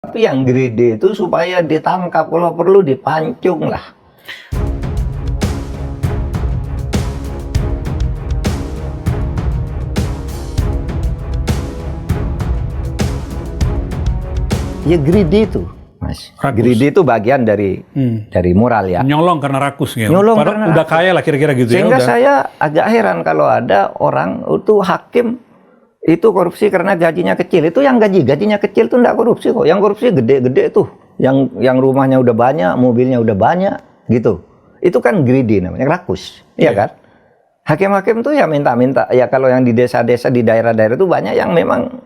Tapi yang greedy itu supaya ditangkap, kalau perlu dipancung lah. Ya greedy itu, Mas. Rakus. Greedy itu bagian dari moral ya. Nyolong karena rakus ya. Nyolong Padahal karena udah rakus. kaya lah kira-kira gitu Sehingga ya. saya agak heran kalau ada orang itu hakim itu korupsi karena gajinya kecil. Itu yang gajinya kecil itu enggak korupsi kok. Yang korupsi gede-gede tuh. Yang rumahnya udah banyak, mobilnya udah banyak gitu. Itu kan greedy namanya, rakus. Iya kan? Hakim-hakim tuh ya minta-minta. Ya kalau yang di desa-desa, di daerah-daerah itu banyak yang memang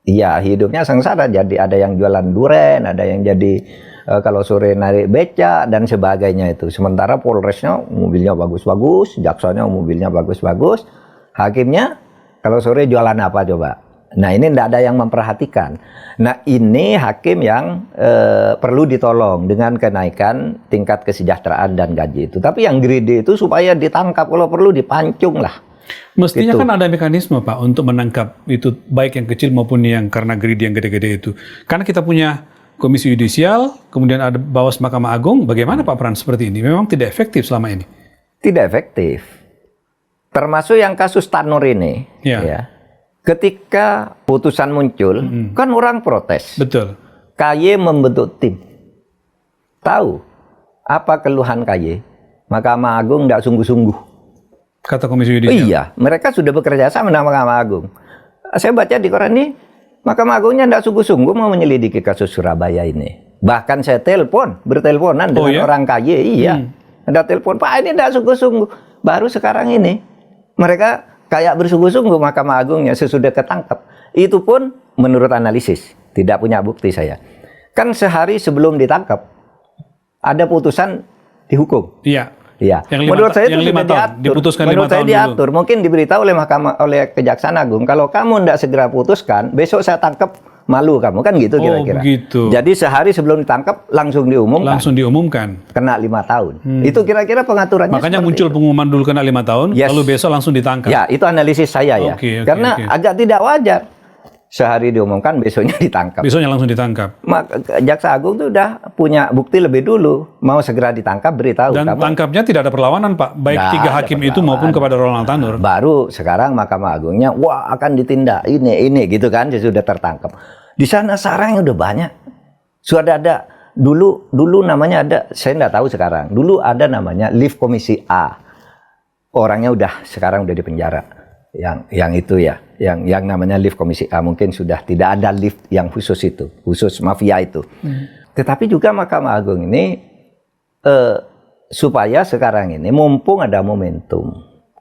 iya hidupnya sengsara. Jadi ada yang jualan duren, ada yang jadi kalau sore narik beca dan sebagainya itu. Sementara Polresnya mobilnya bagus-bagus, jaksanya mobilnya bagus-bagus, hakimnya kalau sore jualan apa coba? Nah ini tidak ada yang memperhatikan. Nah ini hakim yang perlu ditolong dengan kenaikan tingkat kesejahteraan dan gaji itu. Tapi yang greedy itu supaya ditangkap, kalau perlu dipancung lah. Mestinya Gitu. kan ada mekanisme Pak untuk menangkap itu, baik yang kecil maupun yang karena greedy yang gede-gede itu. Karena kita punya Komisi Yudisial, kemudian ada Bawas Mahkamah Agung. Bagaimana Pak peran seperti ini? Memang tidak efektif selama ini. Tidak efektif. Termasuk yang kasus Tanur ini. Ya. Ketika putusan muncul, kan orang protes. Betul. KY membentuk tim. Tahu apa keluhan KY? Mahkamah Agung tidak sungguh-sungguh. Kata Komisi Oh Yudisial. iya, mereka sudah bekerja sama dengan Mahkamah Agung. Saya baca di koran ini, Mahkamah Agungnya tidak sungguh-sungguh mau menyelidiki kasus Surabaya ini. Bahkan saya berteleponan dengan orang KY. Iya, ada telepon, Pak ini tidak sungguh-sungguh. Baru sekarang ini, mereka kayak bersungguh-sungguh Mahkamah Agungnya sesudah ketangkap. Itu pun menurut analisis, tidak punya bukti saya. Kan sehari sebelum ditangkap, ada putusan dihukum. Iya. Iya. Yang Menurut saya itu yang sudah 5 tahun, diatur. diputuskan Menurut 5 saya tahun diatur. Mungkin diberitahu oleh Kejaksaan Agung. Kalau kamu tidak segera putuskan, besok saya tangkap, malu kamu, kan gitu kira-kira. Oh begitu. Jadi sehari sebelum ditangkap langsung diumumkan. Langsung diumumkan. Kena 5 tahun. Itu kira-kira pengaturannya. Makanya seperti muncul itu. pengumuman dulu kena 5 tahun, lalu besok langsung ditangkap. Ya, itu analisis saya ya. Karena agak tidak wajar. Sehari diumumkan, besoknya ditangkap. Besoknya langsung ditangkap. Jaksa Agung itu udah punya bukti lebih dulu, mau segera ditangkap, beritahu. Dan tangkapnya tidak ada perlawanan Pak, baik Nggak 3 hakim itu maupun kepada Ronald Tanur. Baru sekarang Mahkamah Agungnya, wah akan ditindak ini gitu kan, sudah tertangkap. Di sana sarangnya udah banyak. Sudah ada dulu namanya ada, saya nggak tahu sekarang. Dulu ada namanya Lift Komisi A. Orangnya sekarang udah di penjara. Yang itu ya, yang namanya lift Komisi A, mungkin sudah tidak ada lift yang khusus itu, khusus mafia itu. Tetapi juga Mahkamah Agung ini supaya sekarang ini mumpung ada momentum,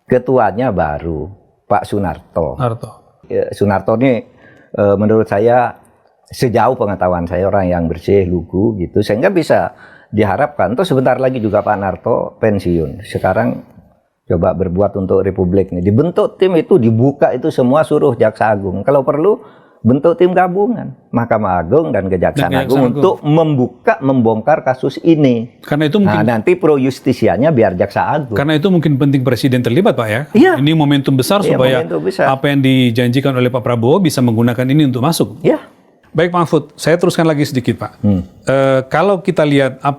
ketuanya baru Pak Sunarto. Sunarto ini menurut saya, sejauh pengetahuan saya, orang yang bersih, lugu gitu, sehingga bisa diharapkan. Terus sebentar lagi juga Pak Narto pensiun. Sekarang coba berbuat untuk Republik ini. Dibentuk tim itu, dibuka itu semua, suruh Jaksa Agung. Kalau perlu bentuk tim gabungan Mahkamah Agung dan Kejaksaan Agung untuk membongkar kasus ini. Karena itu mungkin nanti pro justisianya biar Jaksa Agung. Karena itu mungkin penting Presiden terlibat Pak ya. Iya. Ini momentum besar supaya momentum besar. apa yang dijanjikan oleh Pak Prabowo bisa menggunakan ini untuk masuk. Ya. Baik Pak Mahfud, saya teruskan lagi sedikit Pak. Kalau kita lihat apa